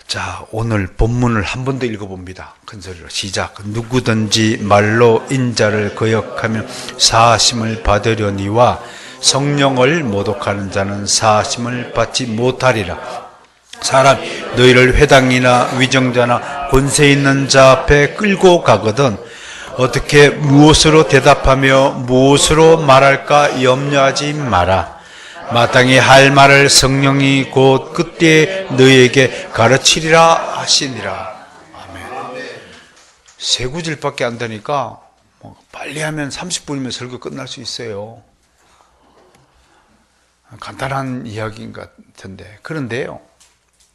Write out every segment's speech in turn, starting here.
자, 오늘 본문을 한 번 더 읽어봅니다. 큰 소리로 시작. 누구든지 말로 인자를 거역하며 사하심을 받으려니와 성령을 모독하는 자는 사하심을 받지 못하리라. 사람 너희를 회당이나 위정자나 권세 있는 자 앞에 끌고 가거든 어떻게 무엇으로 대답하며 무엇으로 말할까 염려하지 마라. 마땅히 할 말을 성령이 곧 그때 너희에게 가르치리라 하시니라. 아멘. 세 구절밖에 안 되니까 빨리 하면 30분이면 설교 끝날 수 있어요. 간단한 이야기인 것 같은데, 그런데요,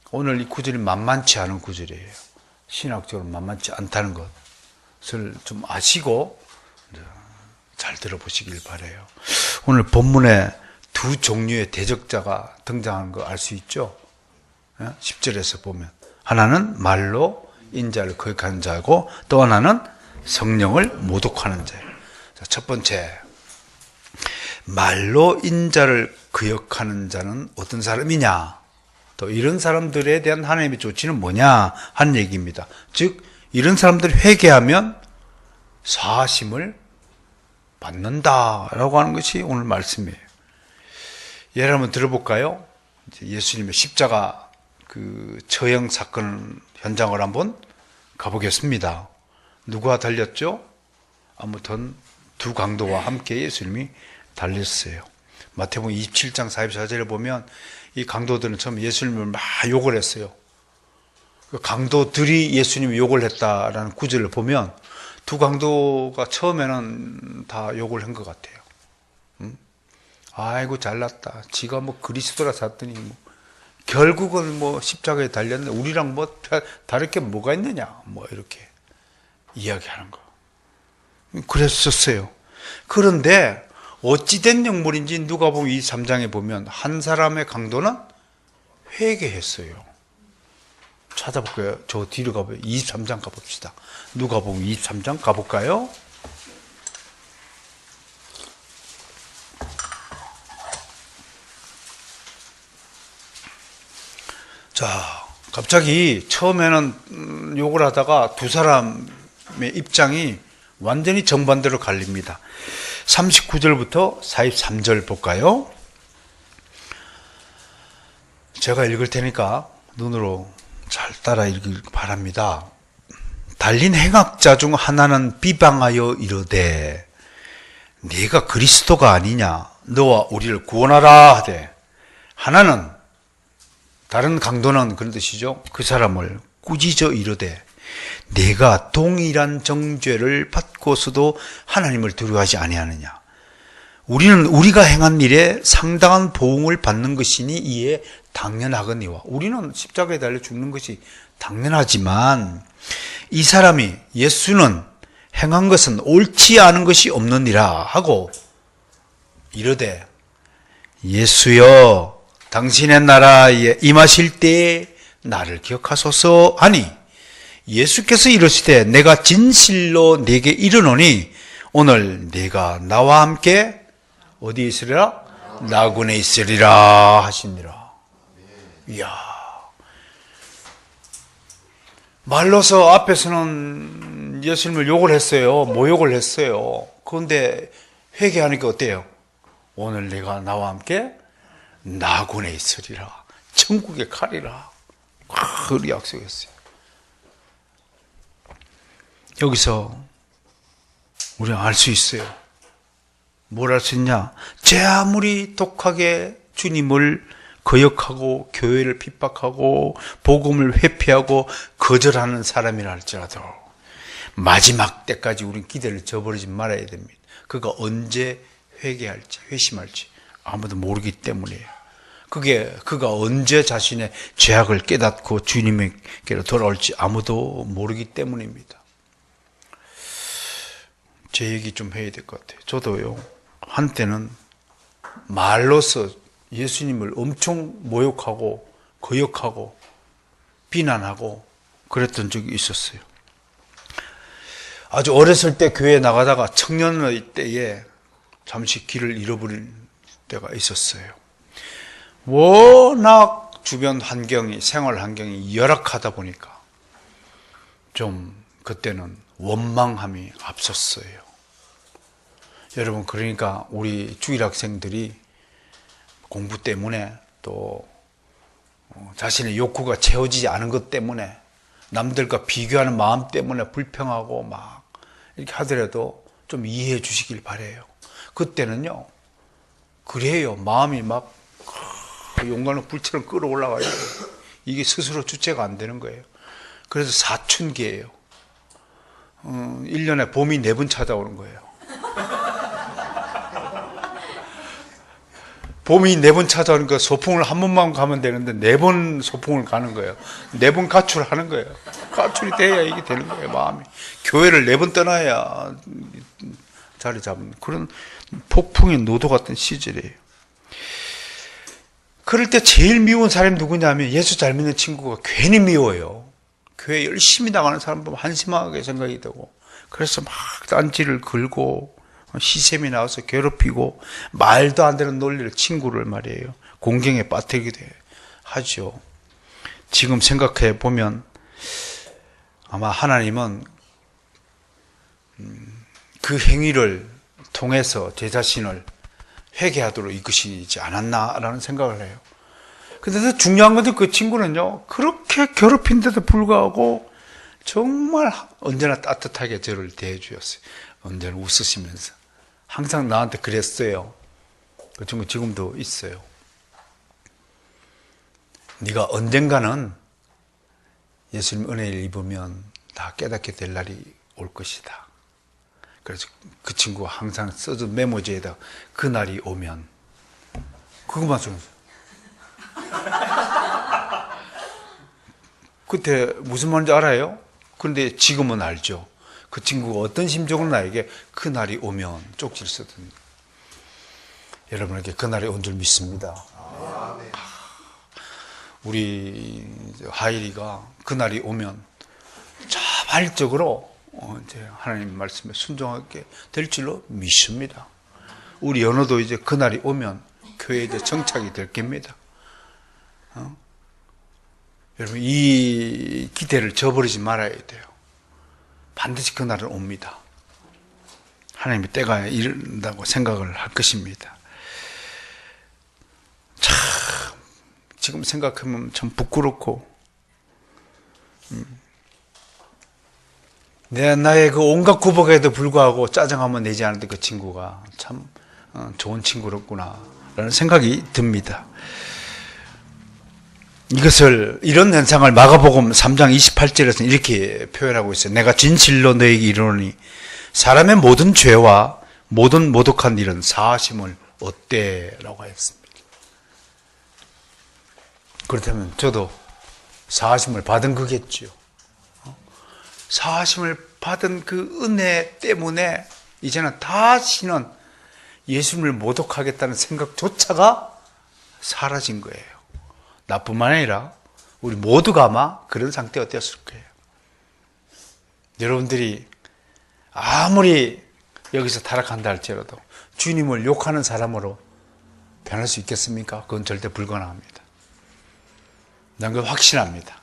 오늘 이 구절이 만만치 않은 구절이에요. 신학적으로 만만치 않다는 것을 좀 아시고 잘 들어보시길 바라요. 오늘 본문에 두 종류의 대적자가 등장하는 거 알 수 있죠? 10절에서 보면 하나는 말로 인자를 거역하는 자고 또 하나는 성령을 모독하는 자예요. 첫 번째, 말로 인자를 거역하는 자는 어떤 사람이냐, 또 이런 사람들에 대한 하나님의 조치는 뭐냐 하는 얘기입니다. 즉 이런 사람들이 회개하면 사하심을 받는다라고 하는 것이 오늘 말씀이에요. 예를 한번 들어볼까요? 예수님의 십자가 그 처형 사건 현장을 한번 가보겠습니다. 누가 달렸죠? 아무튼 두 강도와 함께 예수님이 달렸어요. 마태복음 27장 44절에 보면 이 강도들은 처음 예수님을 막 욕을 했어요. 그 강도들이 예수님이 욕을 했다라는 구절을 보면 두 강도가 처음에는 다 욕을 한 것 같아요. 아이고 잘났다. 지가 뭐 그리스도라 샀더니 뭐 결국은 뭐 십자가에 달렸는데 우리랑 뭐 다를 게 뭐가 있느냐, 뭐 이렇게 이야기하는 거. 그랬었어요. 그런데 어찌된 영물인지 누가복음 23장에 보면 한 사람의 강도는 회개했어요. 찾아볼까요? 저 뒤로 가봐요. 23장 가봅시다. 누가복음 23장 가볼까요? 자, 갑자기 처음에는 욕을 하다가 두 사람의 입장이 완전히 정반대로 갈립니다. 39절부터 43절 볼까요? 제가 읽을 테니까 눈으로 잘 따라 읽기 바랍니다. 달린 행악자 중 하나는 비방하여 이르되 네가 그리스도가 아니냐, 너와 우리를 구원하라 하되, 하나는 다른 강도는 그런 뜻이죠. 그 사람을 꾸짖어 이르되 내가 동일한 정죄를 받고서도 하나님을 두려워하지 아니하느냐. 우리는 우리가 행한 일에 상당한 보응을 받는 것이니 이에 당연하거니와. 우리는 십자가에 달려 죽는 것이 당연하지만 이 사람이 예수는 행한 것은 옳지 않은 것이 없느니라 하고 이르되 예수여 당신의 나라에 임하실 때에 나를 기억하소서 하니 예수께서 이르시되 내가 진실로 네게 이르노니 오늘 네가 나와 함께 어디에 있으리라? 나군에 있으리라 하시니라. 이야, 말로서 앞에서는 예수님을 욕을 했어요. 모욕을 했어요. 그런데 회개하니까 어때요? 오늘 네가 나와 함께 나군에 있으리라, 천국에 가리라, 그리 약속했어요. 여기서 우리가 알 수 있어요. 뭘 알 수 있냐? 제 아무리 독하게 주님을 거역하고 교회를 핍박하고 복음을 회피하고 거절하는 사람이라 할지라도 마지막 때까지 우리는 기대를 저버리지 말아야 됩니다. 그가 언제 회개할지 회심할지 아무도 모르기 때문이에요. 그가 언제 자신의 죄악을 깨닫고 주님에게로 돌아올지 아무도 모르기 때문입니다. 제 얘기 좀 해야 될 것 같아요. 저도요, 한때는 말로서 예수님을 엄청 모욕하고 거역하고 비난하고 그랬던 적이 있었어요. 아주 어렸을 때 교회에 나가다가 청년의 때에 잠시 길을 잃어버린 때가 있었어요. 워낙 주변 환경이, 생활 환경이 열악하다 보니까 좀 그때는 원망함이 앞섰어요. 여러분, 그러니까 우리 주일 학생들이 공부 때문에 또 자신의 욕구가 채워지지 않은 것 때문에 남들과 비교하는 마음 때문에 불평하고 막 이렇게 하더라도 좀 이해해 주시길 바래요. 그때는요, 그래요. 마음이 막 용광로 불처럼 끌어올라가요. 이게 스스로 주체가 안 되는 거예요. 그래서 사춘기예요. 1년에 봄이 4번 찾아오는 거예요. 봄이 4번 찾아오니까 소풍을 한 번만 가면 되는데 4번 소풍을 가는 거예요. 4번 가출하는 거예요. 가출이 돼야 이게 되는 거예요, 마음이. 교회를 4번 떠나야 자리 잡는 그런 폭풍의 노도 같은 시절이에요. 그럴 때 제일 미운 사람이 누구냐면 예수 잘 믿는 친구가 괜히 미워요. 교회 열심히 나가는 사람 보면 한심하게 생각이 되고, 그래서 막 딴지를 걸고 시샘이 나와서 괴롭히고 말도 안 되는 논리를 친구를 말이에요. 공경에 빠뜨리기도 하죠. 지금 생각해 보면 아마 하나님은 그 행위를 통해서 제 자신을 회개하도록 이끄시지 않았나라는 생각을 해요. 근데 중요한 건데 그 친구는요, 그렇게 괴롭힌데도 불구하고 정말 언제나 따뜻하게 저를 대해주었어요. 언제나 웃으시면서. 항상 나한테 그랬어요. 그 친구 지금도 있어요. 네가 언젠가는 예수님 은혜를 입으면 다 깨닫게 될 날이 올 것이다. 그래서 그 친구가 항상 써준 메모지에다 그 날이 오면 그것만 써줬어요. 그때 무슨 말인지 알아요? 그런데 지금은 알죠. 그 친구가 어떤 심정으로 나에게 그 날이 오면 쪽지를 쓰던. 여러분에게 그 날이 온 줄 믿습니다. 우리 하일이가 그 날이 오면 자발적으로 이제 하나님 말씀에 순종하게 될 줄로 믿습니다. 우리 연호도 이제 그 날이 오면 교회에 이제 정착이 될 겁니다. 여러분, 이 기대를 저버리지 말아야 돼요. 반드시 그 날은 옵니다. 하나님의 때가 이른다고 생각을 할 것입니다. 참, 지금 생각하면 참 부끄럽고, 나의 그 온갖 구박에도 불구하고 짜증 한번 내지 않았던 그 친구가 참 좋은 친구였구나 라는 생각이 듭니다. 이런 현상을 마가복음 3장 28절에서는 이렇게 표현하고 있어요. 내가 진실로 너에게 이르노니 사람의 모든 죄와 모든 모독한 일은 사하심을 얻되 라고 했습니다. 그렇다면 저도 사하심을 받은 거겠죠. 사하심을 받은 그 은혜 때문에 이제는 다시는 예수님을 모독하겠다는 생각조차가 사라진 거예요. 나뿐만 아니라 우리 모두가 아마 그런 상태가 되었을 거예요. 여러분들이 아무리 여기서 타락한다 할지라도 주님을 욕하는 사람으로 변할 수 있겠습니까? 그건 절대 불가능합니다. 난 그걸 확신합니다.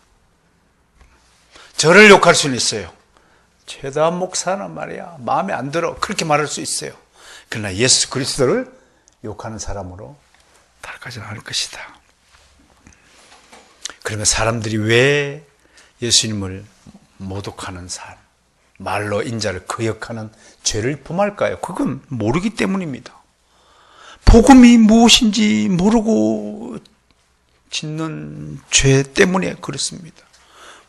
저를 욕할 수는 있어요. 최다한 목사는 말이야 마음에 안 들어, 그렇게 말할 수 있어요. 그러나 예수 그리스도를 욕하는 사람으로 타락하지 않을 것이다. 그러면 사람들이 왜 예수님을 모독하는 삶, 말로 인자를 거역하는 죄를 범할까요? 그건 모르기 때문입니다. 복음이 무엇인지 모르고 짓는 죄 때문에 그렇습니다.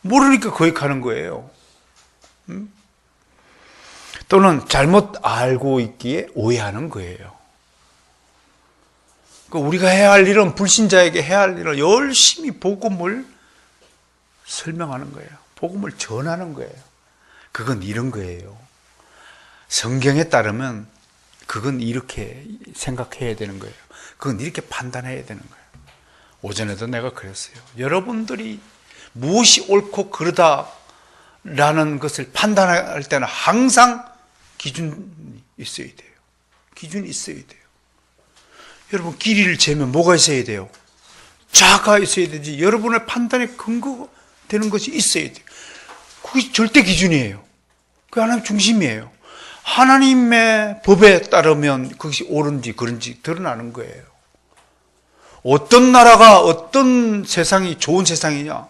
모르니까 거역하는 거예요. 또는 잘못 알고 있기에 오해하는 거예요. 우리가 해야 할 일은, 불신자에게 해야 할 일은 열심히 복음을 설명하는 거예요. 복음을 전하는 거예요. 그건 이런 거예요. 성경에 따르면 그건 이렇게 생각해야 되는 거예요. 그건 이렇게 판단해야 되는 거예요. 오전에도 내가 그랬어요. 여러분들이 무엇이 옳고 그르다라는 것을 판단할 때는 항상 기준이 있어야 돼요. 기준이 있어야 돼요. 여러분, 길이를 재면 뭐가 있어야 돼요? 자아가 있어야 되지. 여러분의 판단에 근거되는 것이 있어야 돼요. 그게 절대 기준이에요. 그게 하나님 중심이에요. 하나님의 법에 따르면 그것이 옳은지 그른지 드러나는 거예요. 어떤 나라가 어떤 세상이 좋은 세상이냐?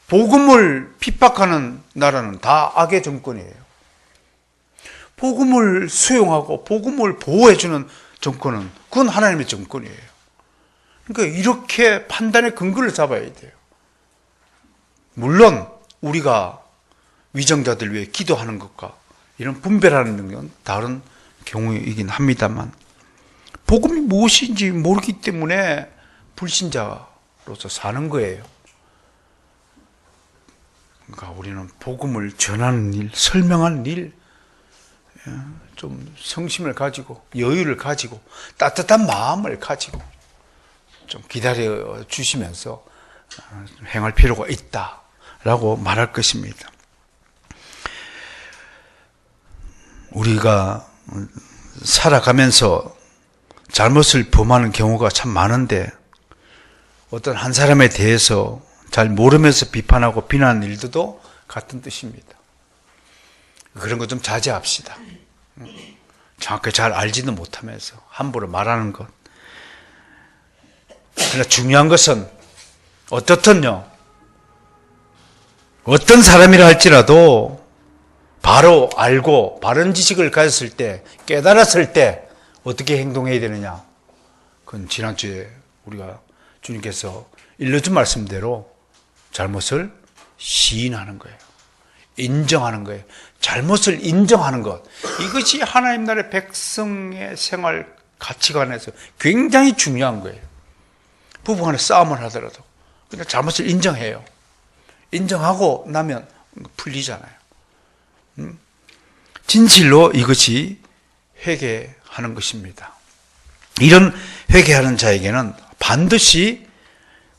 복음을 핍박하는 나라는 다 악의 정권이에요. 복음을 수용하고 복음을 보호해주는 정권은 그건 하나님의 정권이에요. 그러니까 이렇게 판단의 근거를 잡아야 돼요. 물론 우리가 위정자들 위해 기도하는 것과 이런 분별하는 건 다른 경우이긴 합니다만 복음이 무엇인지 모르기 때문에 불신자로서 사는 거예요. 그러니까 우리는 복음을 전하는 일, 설명하는 일, 좀 성심을 가지고 여유를 가지고 따뜻한 마음을 가지고 좀 기다려 주시면서 행할 필요가 있다라고 말할 것입니다. 우리가 살아가면서 잘못을 범하는 경우가 참 많은데 어떤 한 사람에 대해서 잘 모르면서 비판하고 비난하는 일도 같은 뜻입니다. 그런 거 좀 자제합시다. 정확하게 잘 알지도 못하면서 함부로 말하는 것. 그러나 중요한 것은 어떻든요. 어떤 사람이라 할지라도 바로 알고 바른 지식을 가졌을 때, 깨달았을 때 어떻게 행동해야 되느냐. 그건 지난주에 우리가 주님께서 일러준 말씀대로 잘못을 시인하는 거예요. 인정하는 거예요. 잘못을 인정하는 것. 이것이 하나님 나라의 백성의 생활 가치관에서 굉장히 중요한 거예요. 부부간에 싸움을 하더라도 그냥 잘못을 인정해요. 인정하고 나면 풀리잖아요. 진실로 이것이 회개하는 것입니다. 이런 회개하는 자에게는 반드시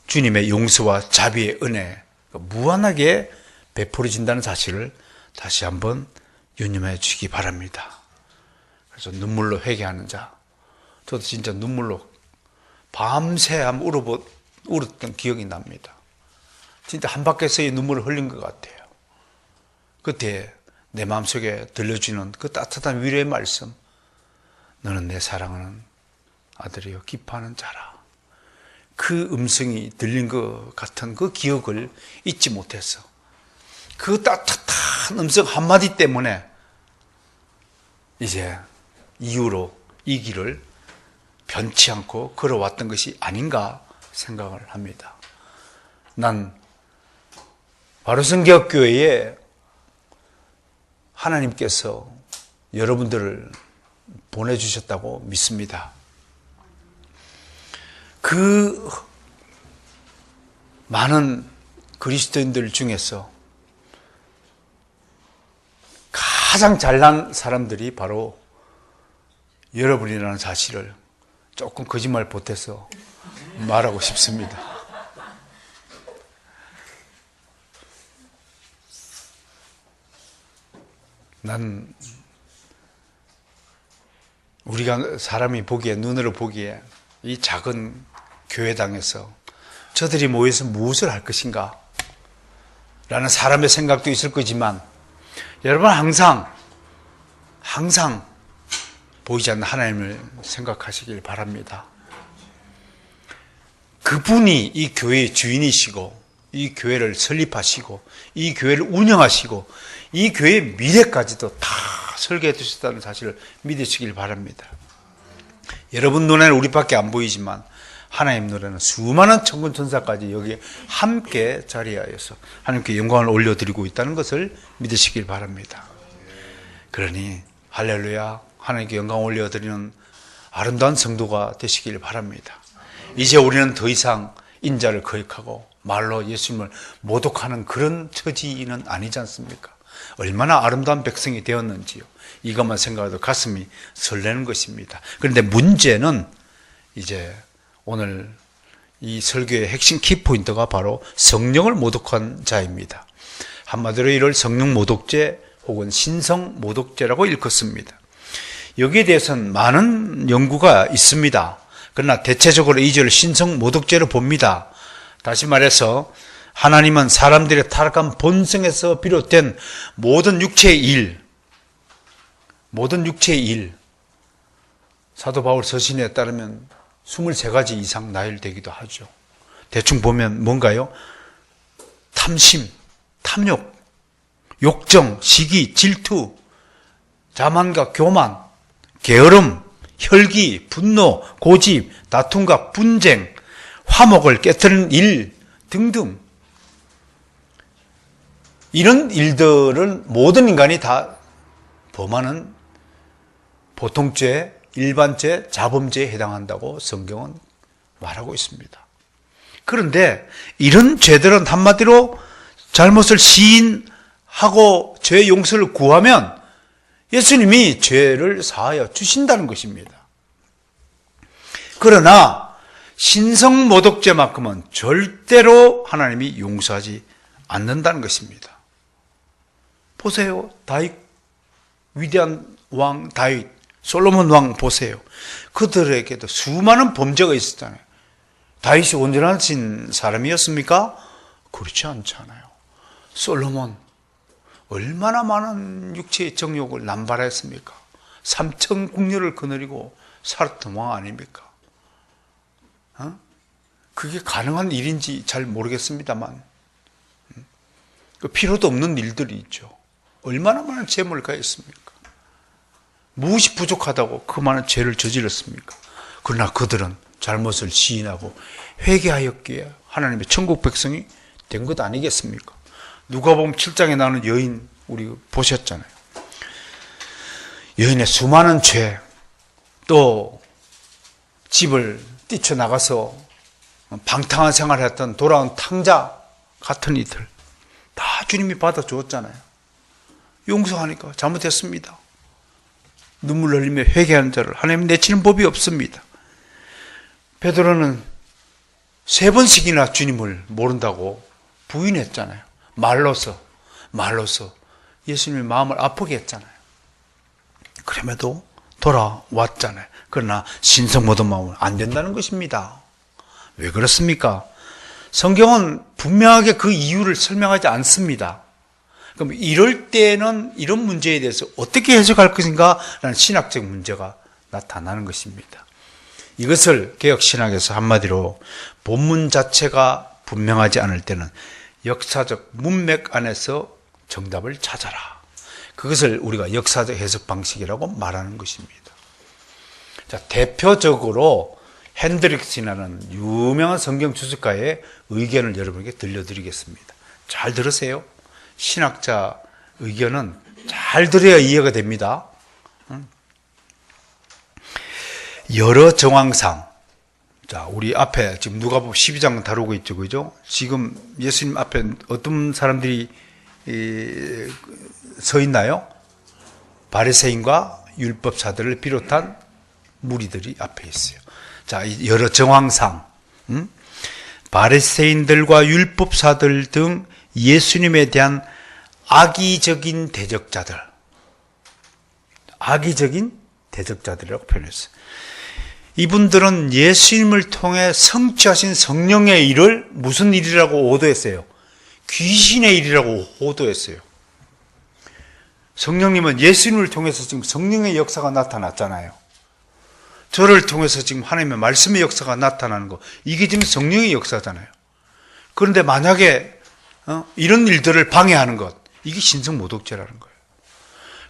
주님의 용서와 자비의 은혜 무한하게 베풀어진다는 사실을 다시 한번 유념해 주시기 바랍니다. 그래서 눈물로 회개하는 자, 저도 진짜 눈물로 밤새 한번 울었던 기억이 납니다. 진짜 한 바퀴에서의 눈물을 흘린 것 같아요. 그때 내 마음속에 들려주는 그 따뜻한 위로의 말씀, 너는 내 사랑하는 아들이여 기뻐하는 자라. 그 음성이 들린 것 같은 그 기억을 잊지 못해서 그 따뜻한 음성 한마디 때문에 이제 이후로 이 길을 변치 않고 걸어왔던 것이 아닌가 생각을 합니다. 난 바로성교회에 하나님께서 여러분들을 보내주셨다고 믿습니다. 그 많은 그리스도인들 중에서 가장 잘난 사람들이 바로 여러분이라는 사실을 조금 거짓말 보태서 말하고 싶습니다. 난 우리가 사람이 보기에, 눈으로 보기에 이 작은 교회당에서 저들이 모여서 무엇을 할 것인가 라는 사람의 생각도 있을 거지만 여러분 항상 보이지 않는 하나님을 생각하시길 바랍니다. 그분이 이 교회의 주인이시고 이 교회를 설립하시고 이 교회를 운영하시고 이 교회의 미래까지도 다 설계해 주셨다는 사실을 믿으시길 바랍니다. 여러분 눈에는 우리밖에 안 보이지만 하나님 눈에는 수많은 천군 천사까지 여기에 함께 자리하여서 하나님께 영광을 올려드리고 있다는 것을 믿으시길 바랍니다. 그러니 할렐루야, 하나님께 영광 올려드리는 아름다운 성도가 되시길 바랍니다. 이제 우리는 더 이상 인자를 거역하고 말로 예수님을 모독하는 그런 처지는 아니지 않습니까? 얼마나 아름다운 백성이 되었는지요. 이것만 생각해도 가슴이 설레는 것입니다. 그런데 문제는 이제 오늘 이 설교의 핵심 키포인트가 바로 성령을 모독한 자입니다. 한마디로 이를 성령 모독죄 혹은 신성 모독죄라고 일컫습니다. 여기에 대해서는 많은 연구가 있습니다. 그러나 대체적으로 이 죄를 신성 모독죄로 봅니다. 다시 말해서 하나님은 사람들의 타락한 본성에서 비롯된 모든 육체의 일, 사도 바울 서신에 따르면 23가지 이상 나열되기도 하죠. 대충 보면 뭔가요? 탐심, 탐욕, 욕정, 시기, 질투, 자만과 교만, 게으름, 혈기, 분노, 고집, 다툼과 분쟁, 화목을 깨트리는 일 등등. 이런 일들을 모든 인간이 다 범하는 보통죄, 일반죄, 자범죄에 해당한다고 성경은 말하고 있습니다. 그런데 이런 죄들은 한마디로 잘못을 시인하고 죄 용서를 구하면 예수님이 죄를 사하여 주신다는 것입니다. 그러나 신성모독죄만큼은 절대로 하나님이 용서하지 않는다는 것입니다. 보세요. 다윗, 위대한 왕 다윗, 솔로몬 왕 보세요. 그들에게도 수많은 범죄가 있었잖아요. 다윗이 온전하신 사람이었습니까? 그렇지 않잖아요. 솔로몬 얼마나 많은 육체의 정욕을 남발했습니까? 3천 궁녀를 거느리고 살았던 왕 아닙니까? 그게 가능한 일인지 잘 모르겠습니다만 필요도 없는 일들이 있죠. 얼마나 많은 재물을 가했습니까? 무엇이 부족하다고 그 많은 죄를 저질렀습니까? 그러나 그들은 잘못을 시인하고 회개하였기에 하나님의 천국 백성이 된 것 아니겠습니까? 누가복음 7장에 나오는 여인 우리 보셨잖아요. 여인의 수많은 죄, 또 집을 뛰쳐나가서 방탕한 생활을 했던 돌아온 탕자 같은 이들 다 주님이 받아주었잖아요. 용서하니까 잘못했습니다. 눈물 흘리며 회개하는 자를 하나님 내치는 법이 없습니다. 베드로는 3번씩이나 주님을 모른다고 부인했잖아요. 말로서 예수님의 마음을 아프게 했잖아요. 그럼에도 돌아왔잖아요. 그러나 신성모독 마음은 안 된다는 것입니다. 왜 그렇습니까? 성경은 분명하게 그 이유를 설명하지 않습니다. 그럼 이럴 때는 이런 문제에 대해서 어떻게 해석할 것인가? 라는 신학적 문제가 나타나는 것입니다. 이것을 개혁신학에서 한마디로 본문 자체가 분명하지 않을 때는 역사적 문맥 안에서 정답을 찾아라. 그것을 우리가 역사적 해석 방식이라고 말하는 것입니다. 자, 대표적으로 핸드릭슨이라는 유명한 성경 주석가의 의견을 여러분에게 들려드리겠습니다. 잘 들으세요. 신학자 의견은 잘 들어야 이해가 됩니다. 여러 정황상, 자, 우리 앞에 지금 누가복음 12장 다루고 있죠, 그죠? 지금 예수님 앞에 어떤 사람들이 서 있나요? 바리새인과 율법사들을 비롯한 무리들이 앞에 있어요. 자, 여러 정황상, 바리새인들과 율법사들 등 예수님에 대한 악의적인 대적자들이라고 표현했어요. 이분들은 예수님을 통해 성취하신 성령의 일을 무슨 일이라고 호도했어요? 귀신의 일이라고 호도했어요. 성령님은 예수님을 통해서 지금 성령의 역사가 나타났잖아요. 저를 통해서 지금 하나님의 말씀의 역사가 나타나는 거, 이게 지금 성령의 역사잖아요. 그런데 만약에 이런 일들을 방해하는 것, 이게 신성모독죄라는 거예요.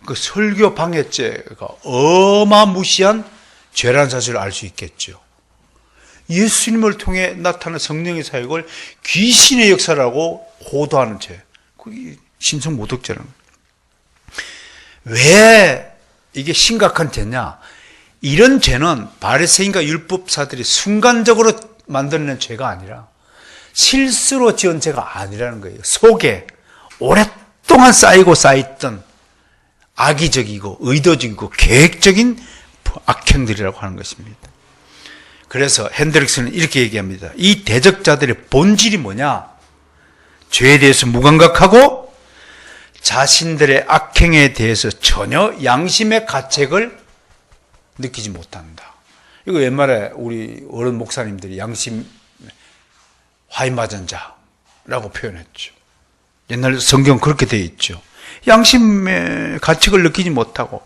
그 설교 방해죄가 어마무시한 죄라는 사실을 알 수 있겠죠. 예수님을 통해 나타난 성령의 사역을 귀신의 역사라고 호도하는 죄, 그게 신성모독죄라는 거예요. 왜 이게 심각한 죄냐? 이런 죄는 바리새인과 율법사들이 순간적으로 만들어낸 죄가 아니라 실수로 지은 죄가 아니라는 거예요. 속에 오랫동안 쌓였던 악의적이고 의도적이고 계획적인 악행들이라고 하는 것입니다. 그래서 핸드릭스는 이렇게 얘기합니다. 이 대적자들의 본질이 뭐냐? 죄에 대해서 무감각하고 자신들의 악행에 대해서 전혀 양심의 가책을 느끼지 못한다. 이거 옛말에 우리 어른 목사님들이 양심 화인 맞은 자라고 표현했죠. 옛날 성경 그렇게 되어 있죠. 양심의 가책을 느끼지 못하고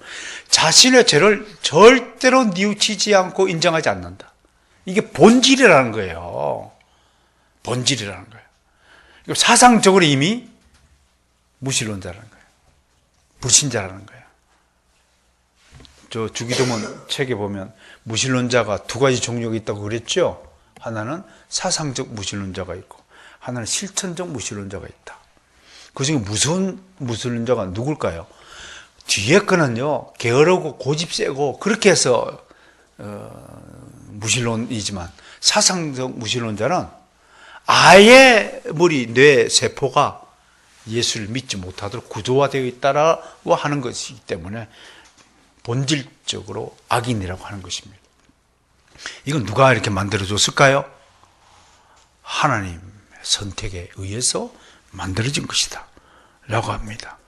자신의 죄를 절대로 뉘우치지 않고 인정하지 않는다. 이게 본질이라는 거예요. 본질이라는 거예요. 사상적으로 이미 무신론자라는 거예요. 불신자라는 거예요. 저 주기도문 책에 보면 무신론자가 두 가지 종류가 있다고 그랬죠. 하나는 사상적 무신론자가 있고 하나는 실천적 무신론자가 있다. 그중에 무슨 무신론자가 누굴까요? 뒤에 거는요 게으르고 고집 세고 그렇게 해서 무신론이지만 사상적 무신론자는 아예 머리 뇌 세포가 예수를 믿지 못하도록 구조화되어 있다라고 하는 것이기 때문에 본질적으로 악인이라고 하는 것입니다. 이건 누가 이렇게 만들어줬을까요? 하나님의 선택에 의해서 만들어진 것이다 라고 합니다.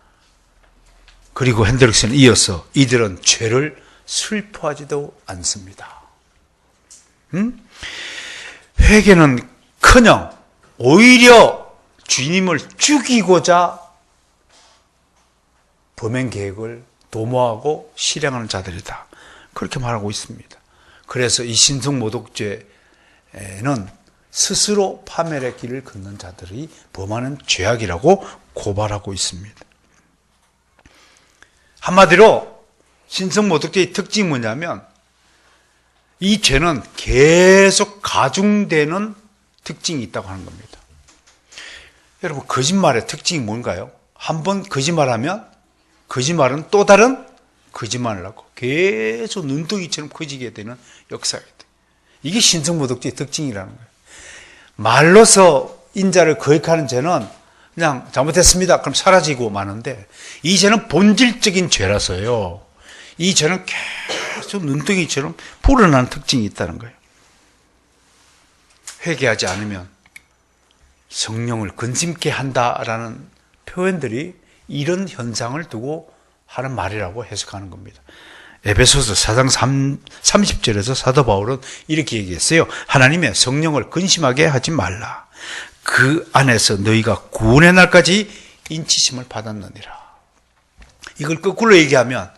그리고 핸드릭스는 이어서 이들은 죄를 슬퍼하지도 않습니다. 회개는커녕 오히려 주님을 죽이고자 범행 계획을 도모하고 실행하는 자들이다. 그렇게 말하고 있습니다. 그래서 이 신성모독죄는 스스로 파멸의 길을 걷는 자들이 범하는 죄악이라고 고발하고 있습니다. 한마디로 신성모독죄의 특징이 뭐냐면 이 죄는 계속 가중되는 특징이 있다고 하는 겁니다. 여러분, 거짓말의 특징이 뭔가요? 한번 거짓말하면 거짓말은 또 다른 거짓말을 하고 계속 눈덩이처럼 커지게 되는 역사가 있다. 이게 신성모독죄의 특징이라는 거예요. 말로서 인자를 거역하는 죄는 그냥 잘못했습니다. 그럼 사라지고 마는데 이 죄는 본질적인 죄라서요. 이 죄는 계속 눈덩이처럼 불어나는 특징이 있다는 거예요. 회개하지 않으면 성령을 근심케 한다라는 표현들이 이런 현상을 두고 하는 말이라고 해석하는 겁니다. 에베소서 4장 30절에서 사도 바울은 이렇게 얘기했어요. 하나님의 성령을 근심하게 하지 말라. 그 안에서 너희가 구원의 날까지 인치심을 받았느니라. 이걸 거꾸로 얘기하면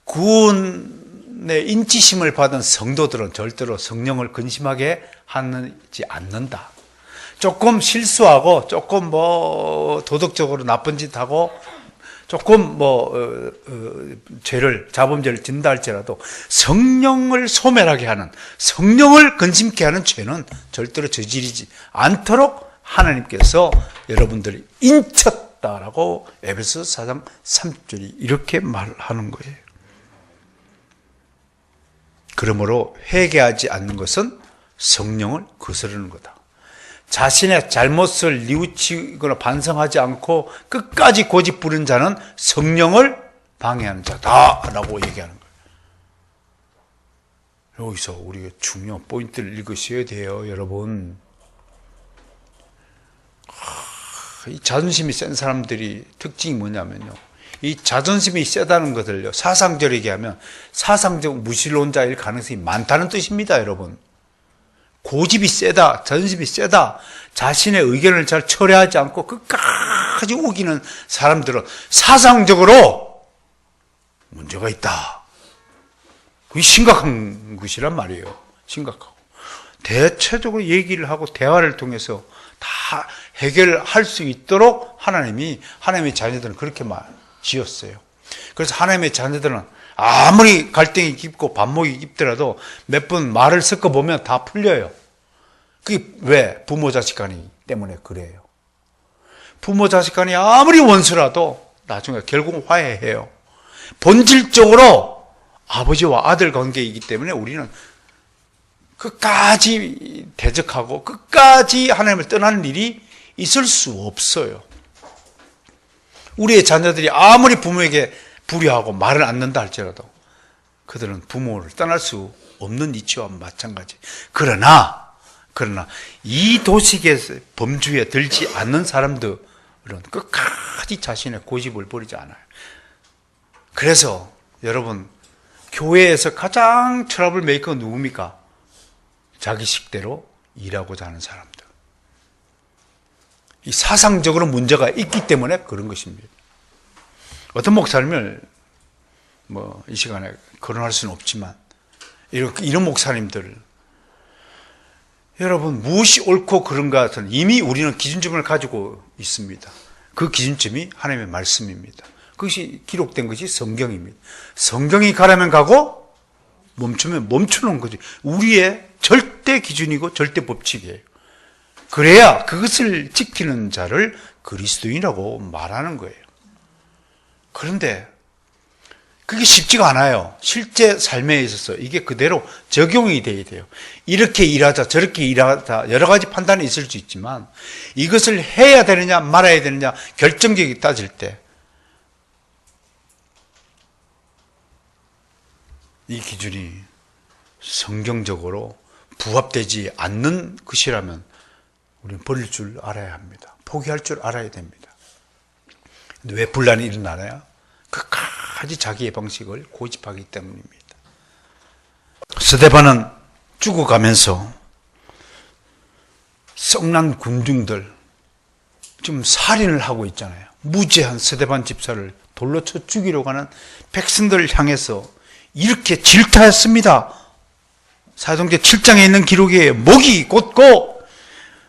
구원의 인치심을 받은 성도들은 절대로 성령을 근심하게 하지 않는다. 조금 실수하고 조금 도덕적으로 나쁜 짓 하고 조금 자범죄를 짓는다 할지라도 성령을 소멸하게 하는, 성령을 근심케 하는 죄는 절대로 저지르지 않도록 하나님께서 여러분들이 인쳤다라고 에베소 4장 3절이 이렇게 말하는 거예요. 그러므로 회개하지 않는 것은 성령을 거스르는 거다. 자신의 잘못을 뉘우치거나 반성하지 않고 끝까지 고집 부린 자는 성령을 방해하는 자다라고 얘기하는 거예요. 여기서 우리가 중요한 포인트를 읽으셔야 돼요, 여러분. 이 자존심이 센 사람들이 특징이 뭐냐면요, 이 자존심이 세다는 것을요, 사상적으로 얘기하면 사상적 무신론자일 가능성이 많다는 뜻입니다, 여러분. 고집이 세다, 자존심이 세다, 자신의 의견을 잘 철회하지 않고 끝까지 우기는 사람들은 사상적으로 문제가 있다. 그게 심각한 것이란 말이에요. 심각하고. 대체적으로 얘기를 하고 대화를 통해서 다 해결할 수 있도록 하나님의 자녀들은 그렇게 지었어요. 그래서 하나님의 자녀들은 아무리 갈등이 깊고 반목이 깊더라도 몇 번 말을 섞어보면 다 풀려요. 그게 왜? 부모 자식 간이기 때문에 그래요. 부모 자식 간이 아무리 원수라도 나중에 결국 화해해요. 본질적으로 아버지와 아들 관계이기 때문에 우리는 끝까지 대적하고 끝까지 하나님을 떠나는 일이 있을 수 없어요. 우리의 자녀들이 아무리 부모에게 불의하고 말을 안 듣는다 할지라도 그들은 부모를 떠날 수 없는 이치와 마찬가지. 그러나 이 도식의 범주에 들지 않는 사람들은 끝까지 자신의 고집을 버리지 않아요. 그래서 여러분, 교회에서 가장 트러블 메이커가 누굽니까? 자기 식대로 일하고자 하는 사람들. 이 사상적으로 문제가 있기 때문에 그런 것입니다. 어떤 목사님을 이 시간에 거론할 수는 없지만 이런 목사님들, 여러분 무엇이 옳고 그른가 같은 이미 우리는 기준점을 가지고 있습니다. 그 기준점이 하나님의 말씀입니다. 그것이 기록된 것이 성경입니다. 성경이 가라면 가고 멈추면 멈추는 거지. 우리의 절대 기준이고 절대 법칙이에요. 그래야 그것을 지키는 자를 그리스도인이라고 말하는 거예요. 그런데 그게 쉽지가 않아요. 실제 삶에 있어서 이게 그대로 적용이 돼야 돼요. 이렇게 일하자 저렇게 일하자 여러 가지 판단이 있을 수 있지만 이것을 해야 되느냐 말아야 되느냐 결정적이게 따질 때 이 기준이 성경적으로 부합되지 않는 것이라면 우리는 버릴 줄 알아야 합니다. 포기할 줄 알아야 됩니다. 근데 왜 분란이 일어나나요? 끝까지 자기의 방식을 고집하기 때문입니다. 스데반은 죽어가면서 썩난 군중들 지금 살인을 하고 있잖아요. 무죄한 스데반 집사를 돌로 쳐 죽이려고 하는 백성들을 향해서 이렇게 질타했습니다. 사도행전 7장에 있는 기록에 목이 곧고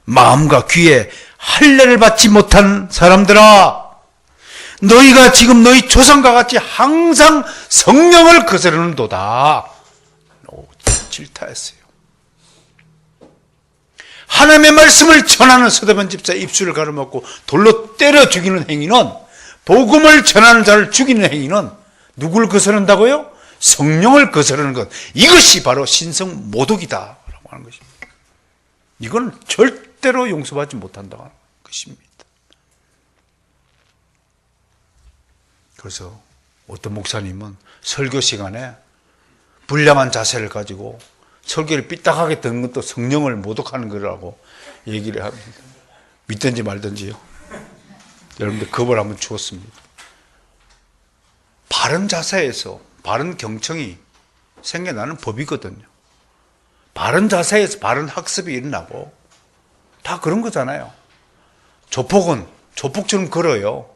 마음과 귀에 할례를 받지 못한 사람들아, 너희가 지금 너희 조상과 같이 항상 성령을 거스르는도다. 질타했어요. 하나님의 말씀을 전하는 스데반 집사의 입술을 가로막고 돌로 때려 죽이는 행위는, 복음을 전하는 자를 죽이는 행위는 누구를 거스른다고요? 성령을 거스르는 것. 이것이 바로 신성 모독이다라고 하는 것입니다. 이건 절대로 용서받지 못한다는 것입니다. 그래서 어떤 목사님은 설교 시간에 불량한 자세를 가지고 설교를 삐딱하게 듣는 것도 성령을 모독하는 거라고 얘기를 합니다. 믿든지 말든지요. 여러분들 겁을 한번 주었습니다. 바른 자세에서 바른 경청이 생겨나는 법이거든요. 바른 자세에서 바른 학습이 일어나고 다 그런 거잖아요. 조폭은 조폭처럼 걸어요.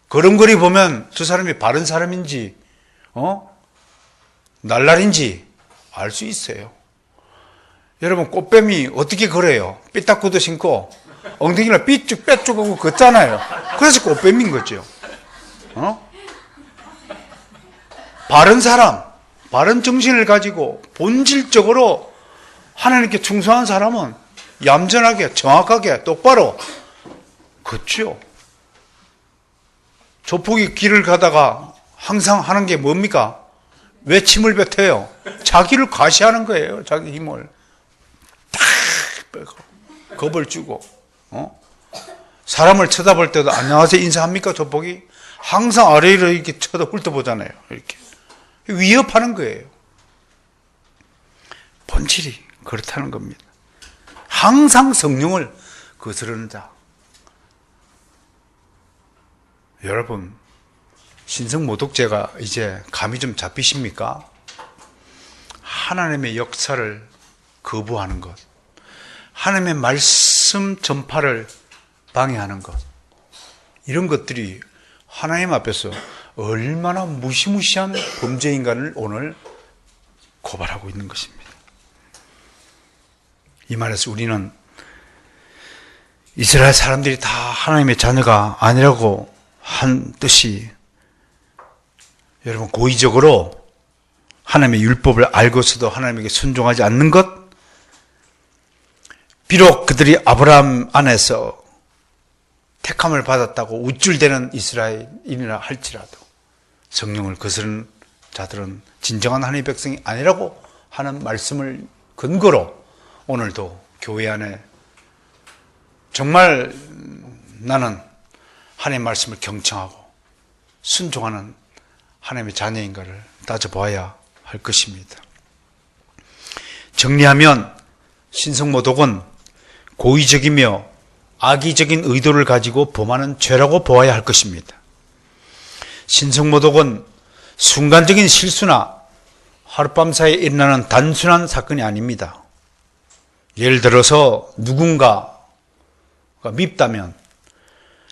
걸음걸이 보면 저 사람이 바른 사람인지 날라린지 알 수 있어요. 여러분 꽃뱀이 어떻게 걸어요? 삐딱구도 신고 엉덩이를 삐쭉 빼쭉하고 걷잖아요. 그래서 꽃뱀인 거죠. 바른 사람, 바른 정신을 가지고 본질적으로 하나님께 충성한 사람은 얌전하게, 정확하게, 똑바로 걷죠. 조폭이 길을 가다가 항상 하는 게 뭡니까? 왜 침을 뱉어요? 자기를 과시하는 거예요. 자기 힘을 탁 빼고 겁을 주고 사람을 쳐다볼 때도 안녕하세요 인사합니까? 조폭이 항상 아래로 이렇게 훑어보잖아요. 이렇게 위협하는 거예요. 본질이 그렇다는 겁니다. 항상 성령을 거스르는 자. 여러분, 신성모독죄가 이제 감이 좀 잡히십니까? 하나님의 역사를 거부하는 것, 하나님의 말씀 전파를 방해하는 것, 이런 것들이 하나님 앞에서 얼마나 무시무시한 범죄인가를 오늘 고발하고 있는 것입니다. 이 말에서 우리는 이스라엘 사람들이 다 하나님의 자녀가 아니라고 한 뜻이, 여러분 고의적으로 하나님의 율법을 알고서도 하나님에게 순종하지 않는 것, 비록 그들이 아브라함 안에서 택함을 받았다고 우쭐대는 이스라엘인이라 할지라도 성령을 거스르는 자들은 진정한 하나님의 백성이 아니라고 하는 말씀을 근거로 오늘도 교회 안에 정말 나는 하나님의 말씀을 경청하고 순종하는 하나님의 자녀인가를 따져봐야 할 것입니다. 정리하면 신성모독은 고의적이며 악의적인 의도를 가지고 범하는 죄라고 보아야 할 것입니다. 신성모독은 순간적인 실수나 하룻밤 사이에 일어나는 단순한 사건이 아닙니다. 예를 들어서 누군가 밉다면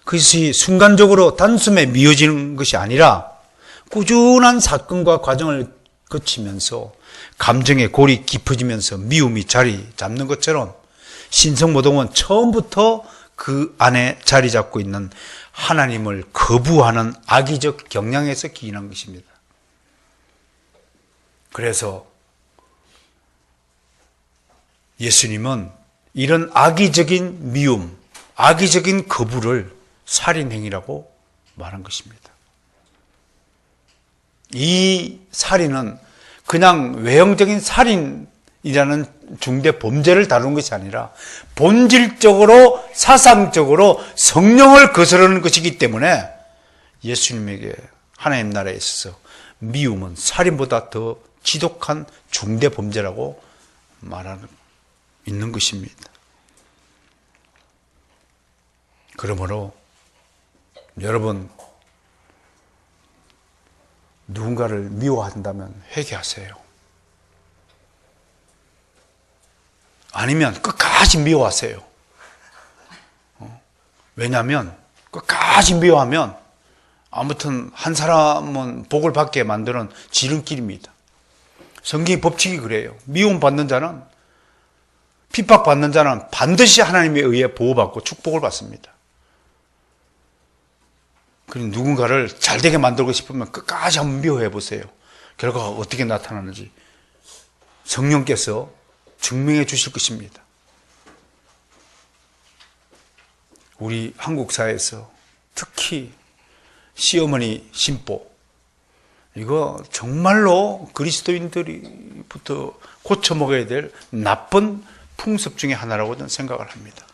그것이 순간적으로 단숨에 미워지는 것이 아니라 꾸준한 사건과 과정을 거치면서 감정의 골이 깊어지면서 미움이 자리 잡는 것처럼 신성모독은 처음부터 그 안에 자리 잡고 있는 하나님을 거부하는 악의적 경향에서 기인한 것입니다. 그래서 예수님은 이런 악의적인 미움, 악의적인 거부를 살인행위라고 말한 것입니다. 이 살인은 그냥 외형적인 살인이라는 중대 범죄를 다루는 것이 아니라 본질적으로 사상적으로 성령을 거스르는 것이기 때문에 예수님에게 하나님 나라에 있어서 미움은 살인보다 더 지독한 중대 범죄라고 말하는 있는 것입니다. 그러므로 여러분 누군가를 미워한다면 회개하세요. 아니면 끝까지 미워하세요. 왜냐하면 끝까지 미워하면 아무튼 한 사람은 복을 받게 만드는 지름길입니다. 성경의 법칙이 그래요. 미움받는 자는, 핍박받는 자는 반드시 하나님에 의해 보호받고 축복을 받습니다. 그리고 누군가를 잘되게 만들고 싶으면 끝까지 한번 미워해 보세요. 결과가 어떻게 나타나는지 성령께서 증명해 주실 것입니다. 우리 한국 사회에서 특히 시어머니 신보, 이거 정말로 그리스도인들이부터 고쳐 먹어야 될 나쁜 풍습 중에 하나라고 저는 생각을 합니다.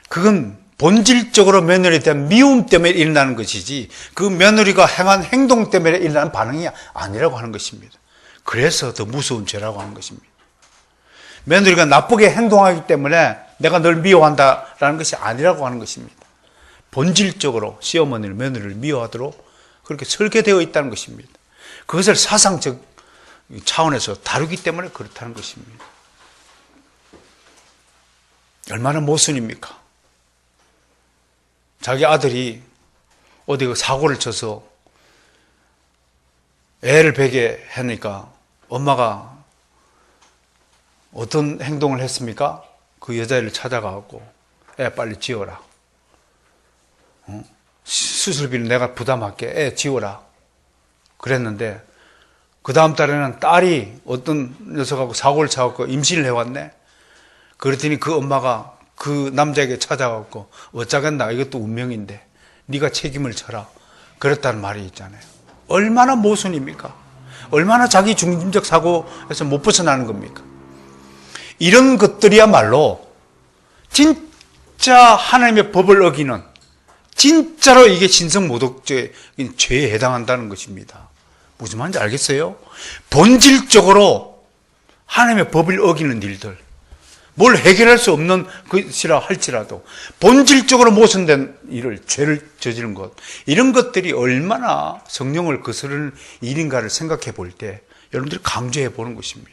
그건 본질적으로 며느리에 대한 미움 때문에 일어나는 것이지 그 며느리가 행한 행동 때문에 일어나는 반응이 아니라고 하는 것입니다. 그래서 더 무서운 죄라고 하는 것입니다. 며느리가 나쁘게 행동하기 때문에 내가 널 미워한다라는 것이 아니라고 하는 것입니다. 본질적으로 시어머니를, 며느리를 미워하도록 그렇게 설계되어 있다는 것입니다. 그것을 사상적 차원에서 다루기 때문에 그렇다는 것입니다. 얼마나 모순입니까? 자기 아들이 어디 사고를 쳐서 애를 베게 하니까 엄마가 어떤 행동을 했습니까? 그 여자애를 찾아가고 애 빨리 지워라. 수술비는 내가 부담할게. 애 지워라. 그랬는데 그 다음 달에는 딸이 어떤 녀석하고 사고를 쳐갖고 임신을 해왔네. 그랬더니 그 엄마가 그 남자에게 찾아가고 어쩌겠나, 이것도 운명인데 네가 책임을 져라, 그랬다는 말이 있잖아요. 얼마나 모순입니까? 얼마나 자기 중심적 사고에서 못 벗어나는 겁니까? 이런 것들이야말로 진짜 하나님의 법을 어기는, 진짜로 이게 신성모독죄의 죄에 해당한다는 것입니다. 무슨 말인지 알겠어요? 본질적으로 하나님의 법을 어기는 일들, 뭘 해결할 수 없는 것이라 할지라도 본질적으로 모순된 일을, 죄를 저지른 것, 이런 것들이 얼마나 성령을 거스르는 일인가를 생각해 볼 때 여러분들이 강조해 보는 것입니다.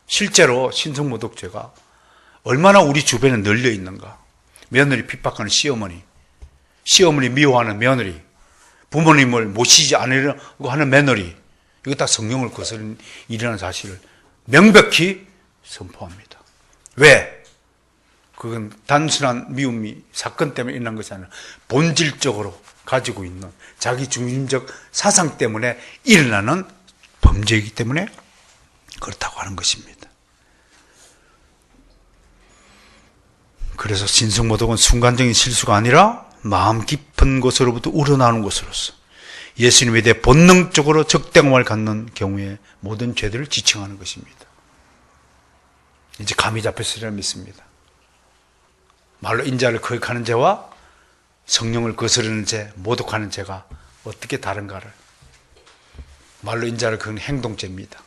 실제로 신성모독죄가 얼마나 우리 주변에 널려 있는가. 며느리 핍박하는 시어머니, 시어머니 미워하는 며느리, 부모님을 모시지 않으려고 하는 며느리, 이거 다 성령을 거스르는 일이라는 사실을 명백히 선포합니다. 왜? 그건 단순한 미움이 사건 때문에 일어난 것이 아니라 본질적으로 가지고 있는 자기 중심적 사상 때문에 일어나는 범죄이기 때문에 그렇다고 하는 것입니다. 그래서 신성모독은 순간적인 실수가 아니라 마음 깊은 곳으로부터 우러나오는 것으로서 예수님에 대해 본능적으로 적대감을 갖는 경우에 모든 죄들을 지칭하는 것입니다. 이제 감이 잡혔으리라 믿습니다. 말로 인자를 거역하는 죄와 성령을 거스르는 죄, 모독하는 죄가 어떻게 다른가를, 말로 인자를 거역하는 행동죄입니다.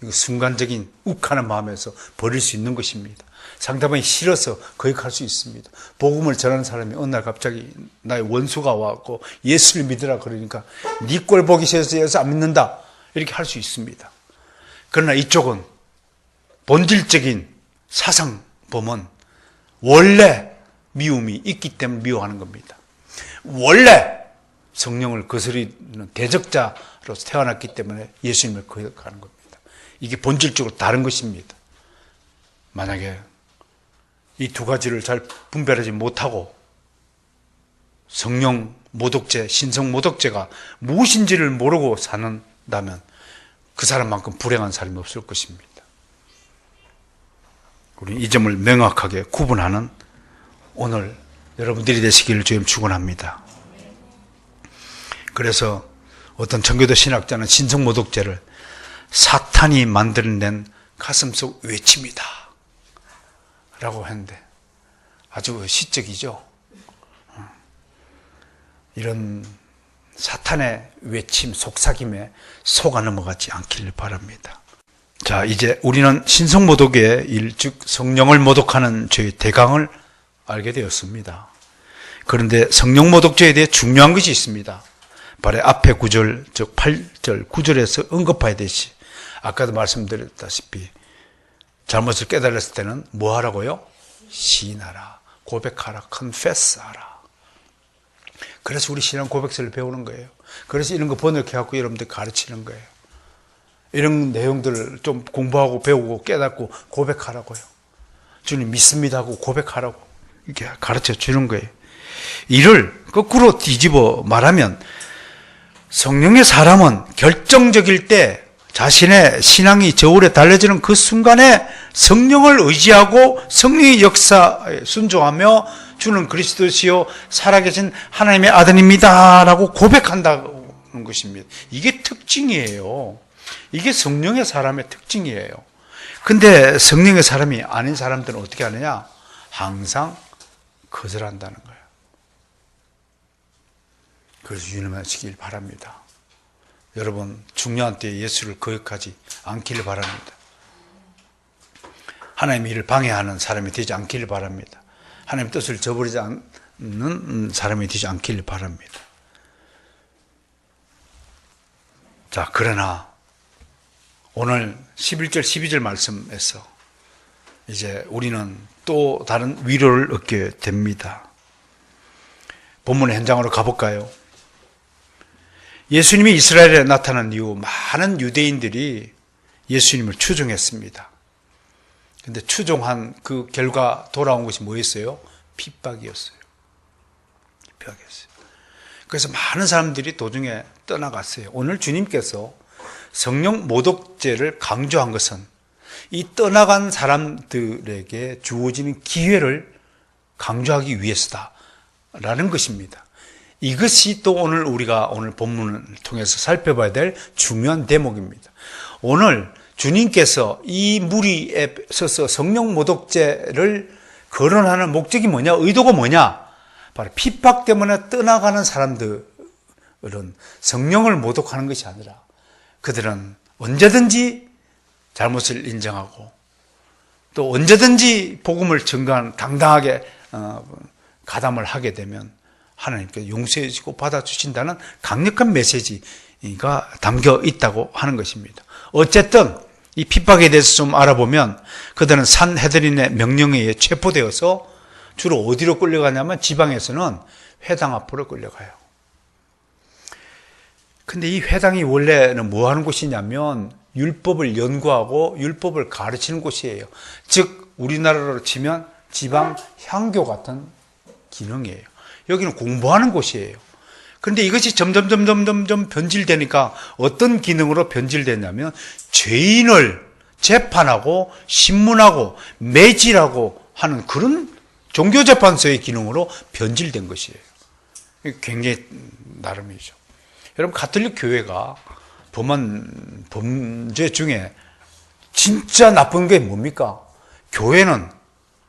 이거 순간적인 욱하는 마음에서 버릴 수 있는 것입니다. 상대방이 싫어서 거역할 수 있습니다. 복음을 전하는 사람이 어느 날 갑자기 나의 원수가 와갖고 예수를 믿으라 그러니까 네 꼴 보기 싫어서 안 믿는다, 이렇게 할 수 있습니다. 그러나 이쪽은 본질적인 사상 보면 원래 미움이 있기 때문에 미워하는 겁니다. 원래 성령을 거스리는 대적자로 태어났기 때문에 예수님을 거역하는 겁니다. 이게 본질적으로 다른 것입니다. 만약에 이 두 가지를 잘 분별하지 못하고 성령 모독죄, 신성 모독죄가 무엇인지를 모르고 산다면 그 사람만큼 불행한 사람이 없을 것입니다. 우리 이 점을 명확하게 구분하는 오늘 여러분들이 되시기를 주님 축원합니다. 그래서 어떤 청교도 신학자는 신성 모독죄를 사탄이 만들어낸 가슴속 외침이다 라고 했는데 아주 시적이죠. 이런 사탄의 외침, 속삭임에 속아 넘어가지 않기를 바랍니다. 자, 이제 우리는 신성 모독의 일, 즉 성령을 모독하는 죄의 대강을 알게 되었습니다. 그런데 성령 모독죄에 대해 중요한 것이 있습니다. 바로 앞에 구절, 즉 8절, 9절에서 언급하듯이 아까도 말씀드렸다시피 잘못을 깨달았을 때는 뭐 하라고요? 시인하라, 고백하라, confess하라. 그래서 우리 신앙 고백서를 배우는 거예요. 그래서 이런 거 번역해갖고 여러분들 가르치는 거예요. 이런 내용들을 좀 공부하고 배우고 깨닫고 고백하라고요. 주님 믿습니다 하고 고백하라고 이렇게 가르쳐 주는 거예요. 이를 거꾸로 뒤집어 말하면 성령의 사람은 결정적일 때 자신의 신앙이 저울에 달려지는 그 순간에 성령을 의지하고 성령의 역사에 순종하며 주는 그리스도시요 살아계신 하나님의 아들입니다 라고 고백한다는 것입니다. 이게 특징이에요. 이게 성령의 사람의 특징이에요. 근데 성령의 사람이 아닌 사람들은 어떻게 하느냐? 항상 거절한다는 거예요. 그래서 유념하시길 바랍니다. 여러분 중요한 때에 예수를 거역하지 않기를 바랍니다. 하나님의 일을 방해하는 사람이 되지 않기를 바랍니다. 하나님의 뜻을 저버리지 않는 사람이 되지 않기를 바랍니다. 자, 그러나 오늘 11절 12절 말씀에서 이제 우리는 또 다른 위로를 얻게 됩니다. 본문의 현장으로 가볼까요? 예수님이 이스라엘에 나타난 이후 많은 유대인들이 예수님을 추종했습니다. 근데 추종한 그 결과 돌아온 것이 뭐였어요? 핍박이었어요. 핍박이었어요. 그래서 많은 사람들이 도중에 떠나갔어요. 오늘 주님께서 성령 모독죄를 강조한 것은 이 떠나간 사람들에게 주어지는 기회를 강조하기 위해서다라는 것입니다. 이것이 또 우리가 오늘 본문을 통해서 살펴봐야 될 중요한 대목입니다. 오늘 주님께서 이 무리에 서서 성령 모독죄를 거론하는 목적이 뭐냐? 의도가 뭐냐? 바로 핍박 때문에 떠나가는 사람들은 성령을 모독하는 것이 아니라 그들은 언제든지 잘못을 인정하고 또 언제든지 복음을 증거하는 당당하게 가담을 하게 되면 하나님께서 용서해 주시고 받아주신다는 강력한 메시지가 담겨 있다고 하는 것입니다. 어쨌든 이 핍박에 대해서 좀 알아보면 그들은 산헤드린의 명령에 의해 체포되어서 주로 어디로 끌려가냐면 지방에서는 회당 앞으로 끌려가요. 근데 이 회당이 원래는 뭐 하는 곳이냐면 율법을 연구하고 율법을 가르치는 곳이에요. 즉 우리나라로 치면 지방 향교 같은 기능이에요. 여기는 공부하는 곳이에요. 그런데 이것이 점점 변질되니까 어떤 기능으로 변질되냐면 죄인을 재판하고 신문하고 매질하고 하는 그런 종교재판소의 기능으로 변질된 것이에요. 굉장히 나름이죠. 여러분 가톨릭 교회가 범한 범죄 중에 진짜 나쁜 게 뭡니까? 교회는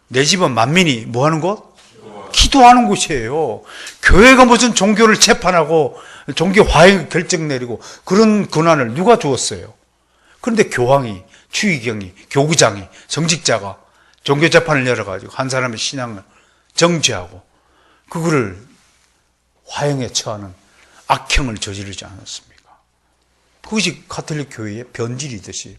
내 집은 만민이 뭐 하는 곳? 기도하는 곳이에요. 교회가 무슨 종교를 재판하고 종교 화해 결정 내리고 그런 권한을 누가 주었어요? 그런데 교황이, 추기경이, 교구장이, 정직자가 종교 재판을 열어가지고 한 사람의 신앙을 정죄하고 그거를 화형에 처하는 악행을 저지르지 않았습니까? 그것이 가톨릭 교회의 변질이듯이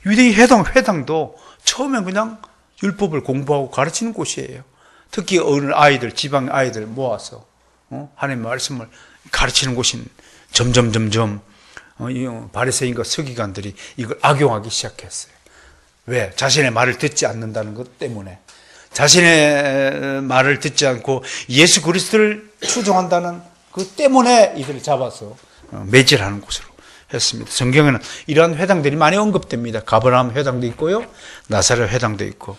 유대인 회당도 처음엔 그냥 율법을 공부하고 가르치는 곳이에요. 특히 어느 아이들, 지방 아이들 모아서 하나님의 말씀을 가르치는 곳인 점점 바리새인과 서기관들이 이걸 악용하기 시작했어요. 왜? 자신의 말을 듣지 않는다는 것 때문에. 자신의 말을 듣지 않고 예수 그리스도를 추종한다는 그 때문에 이들을 잡아서 매질하는 곳으로 했습니다. 성경에는 이러한 회당들이 많이 언급됩니다. 가버나움 회당도 있고요, 나사렛 회당도 있고.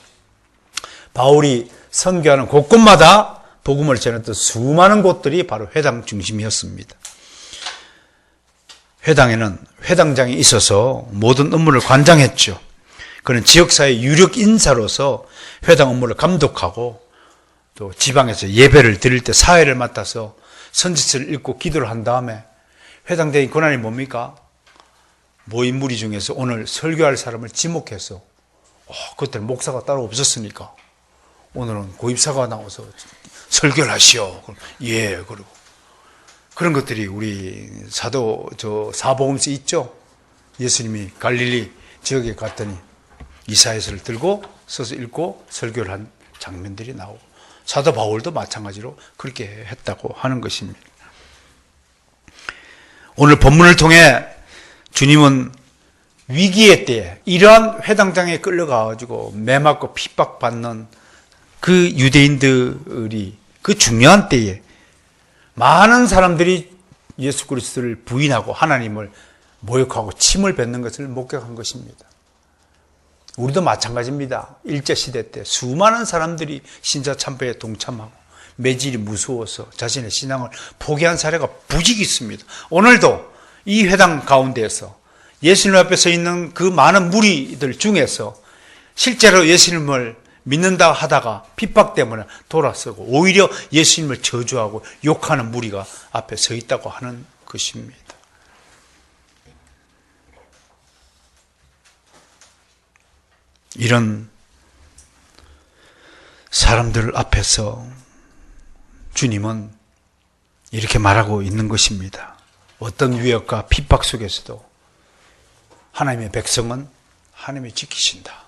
바울이 선교하는 곳곳마다 복음을 전했던 수많은 곳들이 바로 회당 중심이었습니다. 회당에는 회당장이 있어서 모든 업무를 관장했죠. 그는 지역사회 유력 인사로서 회당 업무를 감독하고 또 지방에서 예배를 드릴 때 사회를 맡아서 선지서를 읽고 기도를 한 다음에 회당장의 권한이 뭡니까? 모인 무리 중에서 오늘 설교할 사람을 지목해서 그때는 목사가 따로 없었으니까 오늘은 고입사가 나와서 설교를 하시오. 예, 그리고 그런 것들이 우리 사복음서에 있죠. 예수님이 갈릴리 지역에 갔더니 이사야서를 들고 서서 읽고 설교를 한 장면들이 나오고, 사도 바울도 마찬가지로 그렇게 했다고 하는 것입니다. 오늘 본문을 통해 주님은 위기의 때에 이러한 회당장에 끌려가가지고 매맞고 핍박받는 그 유대인들이 그 중요한 때에 많은 사람들이 예수 그리스도를 부인하고 하나님을 모욕하고 침을 뱉는 것을 목격한 것입니다. 우리도 마찬가지입니다. 일제시대 때 수많은 사람들이 신자 참배에 동참하고 매질이 무서워서 자신의 신앙을 포기한 사례가 부지기 있습니다. 오늘도 이 회당 가운데에서 예수님 앞에 서 있는 그 많은 무리들 중에서 실제로 예수님을 믿는다 하다가 핍박 때문에 돌아서고 오히려 예수님을 저주하고 욕하는 무리가 앞에 서 있다고 하는 것입니다. 이런 사람들 앞에서 주님은 이렇게 말하고 있는 것입니다. 어떤 위협과 핍박 속에서도 하나님의 백성은 하나님이 지키신다.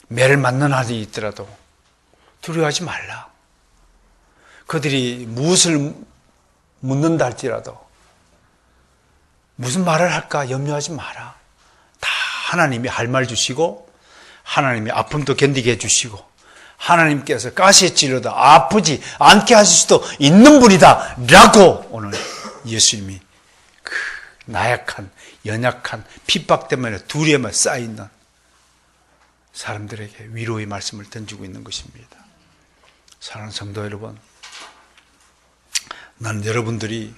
매를 맞는 한이 있더라도 두려워하지 말라. 그들이 무엇을 묻는다 할지라도 무슨 말을 할까 염려하지 마라. 다 하나님이 할 말 주시고 하나님이 아픔도 견디게 해주시고 하나님께서 가시에 찔러도 아프지 않게 하실 수도 있는 분이다 라고 오늘 예수님이 그 나약한 연약한 핍박 때문에 두려움에 쌓여있는 사람들에게 위로의 말씀을 던지고 있는 것입니다. 사랑하는 성도 여러분, 나는 여러분들이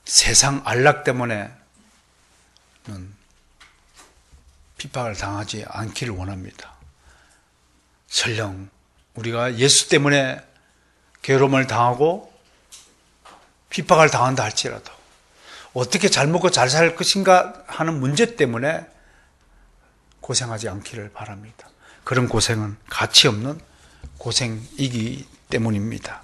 세상 안락 때문에 핍박을 당하지 않기를 원합니다. 설령 우리가 예수 때문에 괴로움을 당하고 핍박을 당한다 할지라도 어떻게 잘 먹고 잘 살 것인가 하는 문제 때문에 고생하지 않기를 바랍니다. 그런 고생은 가치 없는 고생이기 때문입니다.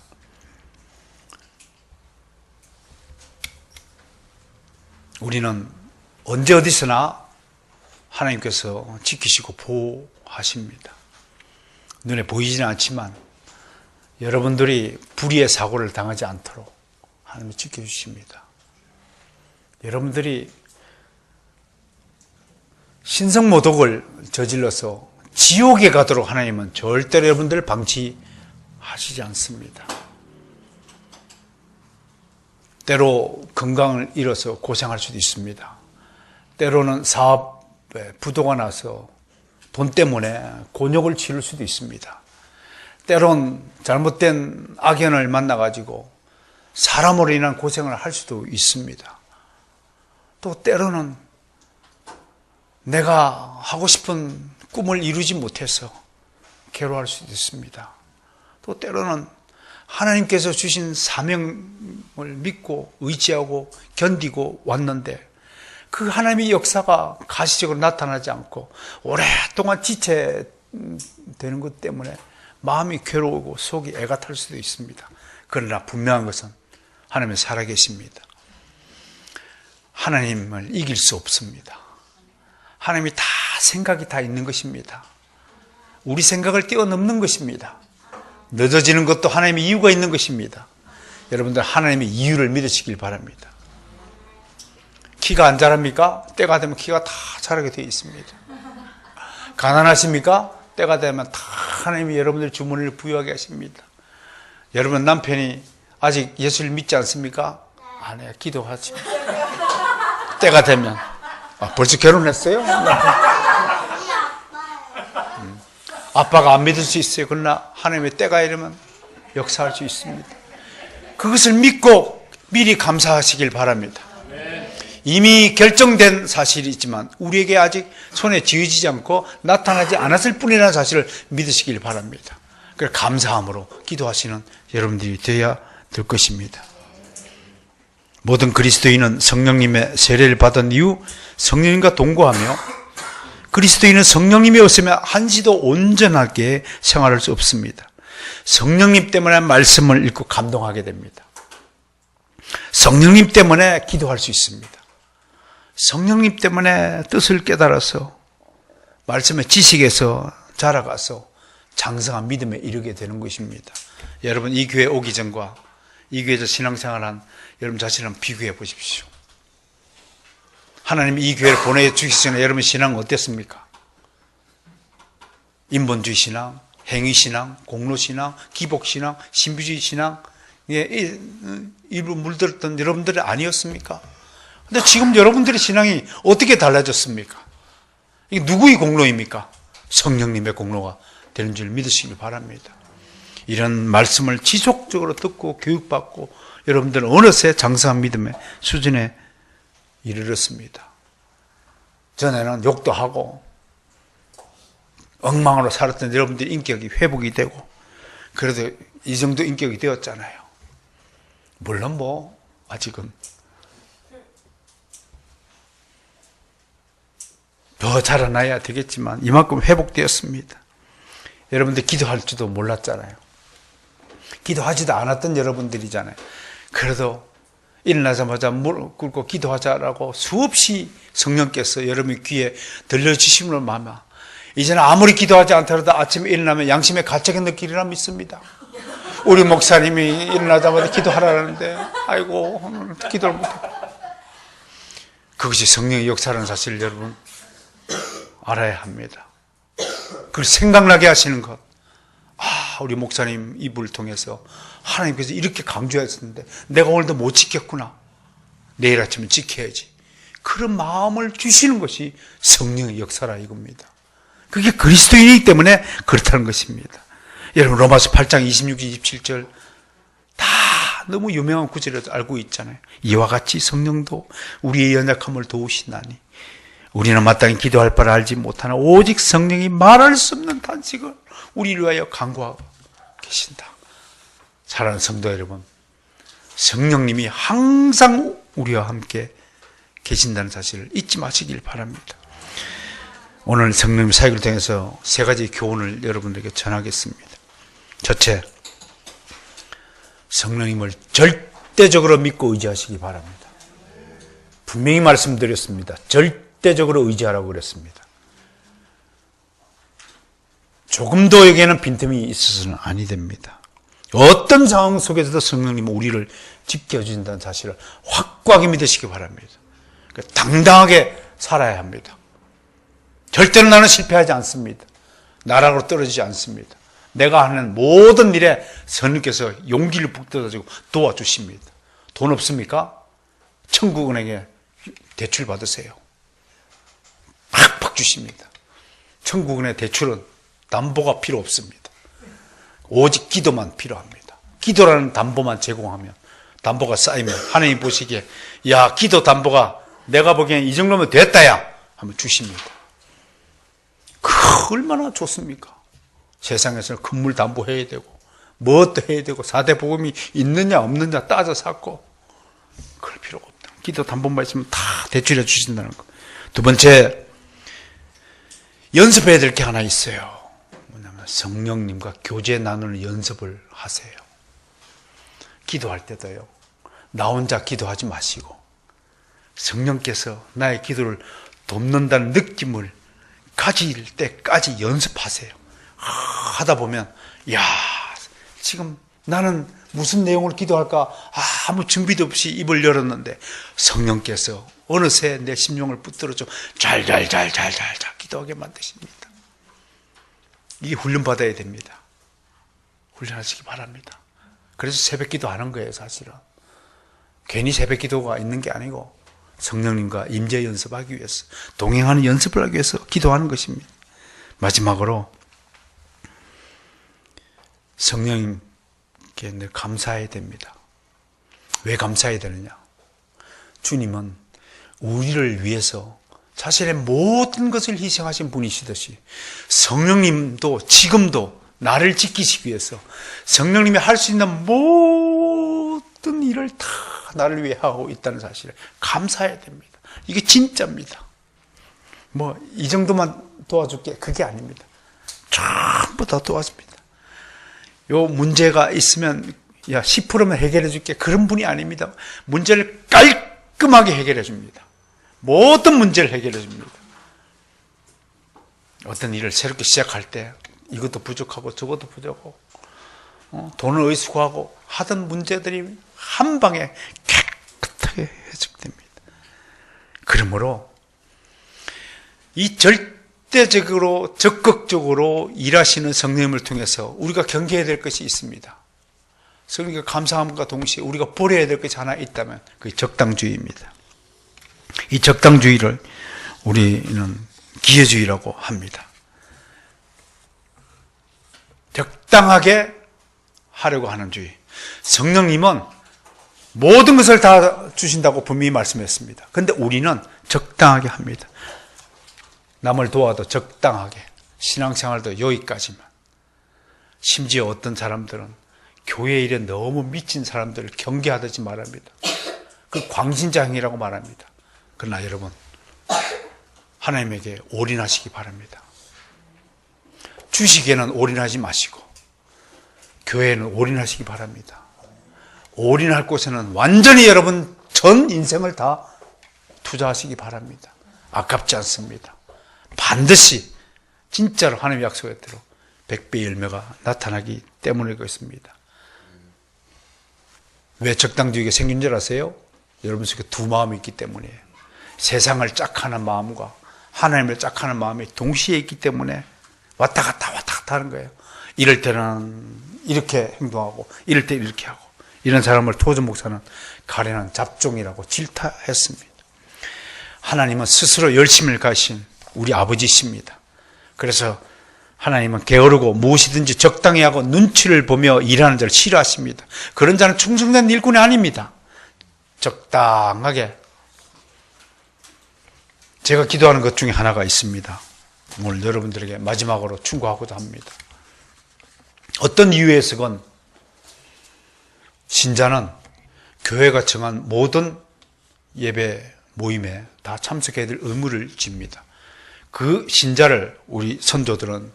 우리는 언제 어디서나 하나님께서 지키시고 보호하십니다. 눈에 보이지는 않지만 여러분들이 불의의 사고를 당하지 않도록 하나님이 지켜주십니다. 여러분들이 신성모독을 저질러서 지옥에 가도록 하나님은 절대로 여러분들을 방치하시지 않습니다. 때로 건강을 잃어서 고생할 수도 있습니다. 때로는 사업에 부도가 나서 돈 때문에 곤욕을 치를 수도 있습니다. 때론 잘못된 악연을 만나가지고 사람으로 인한 고생을 할 수도 있습니다. 또 때로는 내가 하고 싶은 꿈을 이루지 못해서 괴로워할 수도 있습니다. 또 때로는 하나님께서 주신 사명을 믿고 의지하고 견디고 왔는데 그 하나님의 역사가 가시적으로 나타나지 않고 오랫동안 지체되는 것 때문에 마음이 괴로우고 속이 애가 탈 수도 있습니다. 그러나 분명한 것은 하나님은 살아계십니다. 하나님을 이길 수 없습니다. 하나님이 다 생각이 다 있는 것입니다. 우리 생각을 뛰어넘는 것입니다. 늦어지는 것도 하나님의 이유가 있는 것입니다. 여러분들 하나님의 이유를 믿으시길 바랍니다. 키가 안 자랍니까? 때가 되면 키가 다 자라게 되어 있습니다. 가난하십니까? 때가 되면 다 하나님이 여러분들 주머니를 부여하게 하십니다. 여러분 남편이 아직 예수를 믿지 않습니까? 안 해요. 기도하십니다. 때가 되면. 벌써 결혼했어요? 아빠가 안 믿을 수 있어요. 그러나 하나님의 때가 이르면 역사할 수 있습니다. 그것을 믿고 미리 감사하시길 바랍니다. 이미 결정된 사실이지만 우리에게 아직 손에 쥐어지지 않고 나타나지 않았을 뿐이라는 사실을 믿으시길 바랍니다. 그래서 감사함으로 기도하시는 여러분들이 되어야 될 것입니다. 모든 그리스도인은 성령님의 세례를 받은 이후 성령님과 동거하며 그리스도인은 성령님이 없으면 한시도 온전하게 생활할 수 없습니다. 성령님 때문에 말씀을 읽고 감동하게 됩니다. 성령님 때문에 기도할 수 있습니다. 성령님 때문에 뜻을 깨달아서 말씀의 지식에서 자라가서 장성한 믿음에 이르게 되는 것입니다. 여러분 이 교회 오기 전과 이 교회에서 신앙생활한 여러분 자신을 한번 비교해 보십시오. 하나님이 이 교회를 보내주시기 전에 여러분 신앙은 어땠습니까? 인본주의 신앙, 행위신앙, 공로신앙, 기복신앙, 신비주의 신앙 일부 물들었던 여러분들이 아니었습니까? 근데 지금 여러분들의 신앙이 어떻게 달라졌습니까? 이게 누구의 공로입니까? 성령님의 공로가 되는 줄 믿으시기 바랍니다. 이런 말씀을 지속적으로 듣고 교육받고 여러분들은 어느새 장성한 믿음의 수준에 이르렀습니다. 전에는 욕도 하고 엉망으로 살았던 여러분들의 인격이 회복이 되고 그래도 이 정도 인격이 되었잖아요. 물론 아직은 더 자라나야 되겠지만 이만큼 회복되었습니다. 여러분들 기도할 줄도 몰랐잖아요. 기도하지도 않았던 여러분들이잖아요. 그래도 일어나자마자 무릎 꿇고 기도하자라고 수없이 성령께서 여러분의 귀에 들려주심으로 말미암아 이제는 아무리 기도하지 않더라도 아침에 일어나면 양심의 가책을 느끼리라 믿습니다. 우리 목사님이 일어나자마자 기도하라는데 아이고 기도를 못해. 그것이 성령의 역사라는 사실을 여러분 알아야 합니다. 그걸 생각나게 하시는 것. 우리 목사님 입을 통해서 하나님께서 이렇게 강조했었는데 내가 오늘도 못 지켰구나. 내일 아침에 지켜야지. 그런 마음을 주시는 것이 성령의 역사라 이겁니다. 그게 그리스도인이기 때문에 그렇다는 것입니다. 여러분 로마서 8장 26, 27절 다 너무 유명한 구절을 알고 있잖아요. 이와 같이 성령도 우리의 연약함을 도우시나니 우리는 마땅히 기도할 바를 알지 못하나 오직 성령이 말할 수 없는 탄식을 우리를 위하여 간구하고 계신다. 사랑하는 성도 여러분, 성령님이 항상 우리와 함께 계신다는 사실을 잊지 마시길 바랍니다. 오늘 성령님 사역을 통해서 세 가지 교훈을 여러분들에게 전하겠습니다. 첫째, 성령님을 절대적으로 믿고 의지하시기 바랍니다. 분명히 말씀드렸습니다. 절대적으로 의지하라고 그랬습니다. 조금도 여기에는 빈틈이 있어서는 아니 됩니다. 어떤 상황 속에서도 성령님은 우리를 지켜주신다는 사실을 확고하게 믿으시기 바랍니다. 당당하게 살아야 합니다. 절대로 나는 실패하지 않습니다. 나락으로 떨어지지 않습니다. 내가 하는 모든 일에 성령께서 용기를 북돋아주고 도와주십니다. 돈 없습니까? 천국은행에 대출 받으세요. 팍팍 주십니다. 천국은행 대출은 담보가 필요 없습니다. 오직 기도만 필요합니다. 기도라는 담보만 제공하면 담보가 쌓이면 하나님 보시기에 야 기도 담보가 내가 보기엔 이 정도면 됐다야 하면 주십니다. 얼마나 좋습니까? 세상에서는 건물 담보해야 되고 무엇도 해야 되고 4대 복음이 있느냐 없느냐 따져 쌓고 그럴 필요가 없다. 기도 담보만 있으면 다 대출해 주신다는 거. 두 번째, 연습해야 될 게 하나 있어요. 뭐냐면 성령님과 교제 나누는 연습을 하세요. 기도할 때도요. 나 혼자 기도하지 마시고 성령께서 나의 기도를 돕는다는 느낌을 가질 때까지 연습하세요. 하다 보면 야, 지금 나는 무슨 내용을 기도할까 아무 준비도 없이 입을 열었는데 성령께서 어느새 내 심령을 붙들어줘 잘 기도하게 만드십니다. 이게 훈련받아야 됩니다. 훈련하시기 바랍니다. 그래서 새벽 기도 하는 거예요, 사실은. 괜히 새벽 기도가 있는 게 아니고 성령님과 임재 연습하기 위해서, 동행하는 연습을 하기 위해서 기도하는 것입니다. 마지막으로 성령님께 늘 감사해야 됩니다. 왜 감사해야 되느냐? 주님은 우리를 위해서 자신의 모든 것을 희생하신 분이시듯이 성령님도 지금도 나를 지키시기 위해서 성령님이 할 수 있는 모든 일을 다 나를 위해 하고 있다는 사실을 감사해야 됩니다. 이게 진짜입니다. 뭐 이 정도만 도와줄게 그게 아닙니다. 전부 다 도와줍니다. 요 문제가 있으면 야 10%만 해결해 줄게 그런 분이 아닙니다. 문제를 깔끔하게 해결해 줍니다. 모든 문제를 해결해 줍니다. 어떤 일을 새롭게 시작할 때 이것도 부족하고 저것도 부족하고 돈을 어디서 구하고 하던 문제들이 한 방에 깨끗하게 해결됩니다. 그러므로 이 절대적으로 적극적으로 일하시는 성령님을 통해서 우리가 경계해야 될 것이 있습니다. 성령님께 감사함과 동시에 우리가 버려야 될 것이 하나 있다면 그게 적당주의입니다. 이 적당주의를 우리는 기회주의라고 합니다. 적당하게 하려고 하는 주의. 성령님은 모든 것을 다 주신다고 분명히 말씀했습니다. 그런데 우리는 적당하게 합니다. 남을 도와도 적당하게, 신앙생활도 여기까지만. 심지어 어떤 사람들은 교회 일에 너무 미친 사람들을 경계하듯이 말합니다. 그 광신자행이라고 말합니다. 그러나 여러분, 하나님에게 올인하시기 바랍니다. 주식에는 올인하지 마시고 교회에는 올인하시기 바랍니다. 올인할 곳에는 완전히 여러분 전 인생을 다 투자하시기 바랍니다. 아깝지 않습니다. 반드시 진짜로 하나님의 약속의 대로 100배의 열매가 나타나기 때문에 그렇습니다. 왜 적당주의가 생긴 줄 아세요? 여러분 속에 두 마음이 있기 때문이에요. 세상을 짝하는 마음과 하나님을 짝하는 마음이 동시에 있기 때문에 왔다 갔다 하는 거예요. 이럴 때는 이렇게 행동하고 이럴 때 이렇게 하고, 이런 사람을 토저 목사는 가련한 잡종이라고 질타했습니다. 하나님은 스스로 열심을 가신 우리 아버지십니다. 그래서 하나님은 게으르고 무엇이든지 적당히 하고 눈치를 보며 일하는 자를 싫어하십니다. 그런 자는 충성된 일꾼이 아닙니다. 적당하게. 제가 기도하는 것 중에 하나가 있습니다. 오늘 여러분들에게 마지막으로 충고하고자 합니다. 어떤 이유에서건 신자는 교회가 정한 모든 예배 모임에 다 참석해야 될 의무를 집니다. 그 신자를 우리 선조들은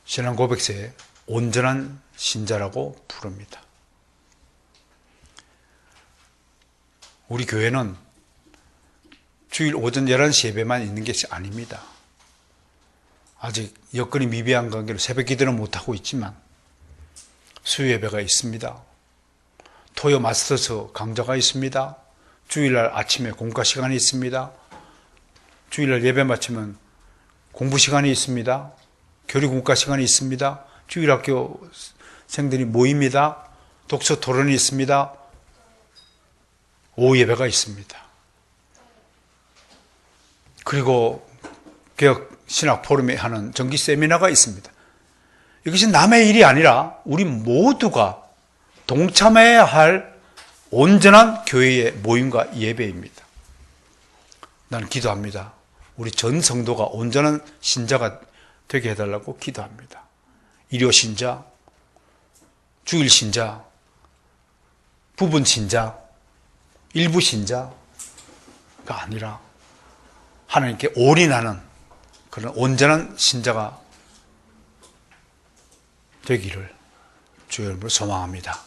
신앙 고백서에 온전한 신자라고 부릅니다. 우리 교회는 주일 오전 11시 예배만 있는 것이 아닙니다. 아직 여건이 미비한 관계로 새벽 기도는 못하고 있지만 수요 예배가 있습니다. 토요 마스터스 강좌가 있습니다. 주일날 아침에 공과 시간이 있습니다. 주일날 예배 마치면 공부 시간이 있습니다. 교리 공과 시간이 있습니다. 주일학교 생들이 모입니다. 독서 토론이 있습니다. 오후 예배가 있습니다. 그리고 개혁 신학 포럼에 하는 정기 세미나가 있습니다. 이것이 남의 일이 아니라 우리 모두가 동참해야 할 온전한 교회의 모임과 예배입니다. 나는 기도합니다. 우리 전 성도가 온전한 신자가 되게 해달라고 기도합니다. 일요 신자, 주일 신자, 부분 신자, 일부 신자가 아니라 하나님께 올인하는 그런 온전한 신자가 되기를 주의 이름으로 소망합니다.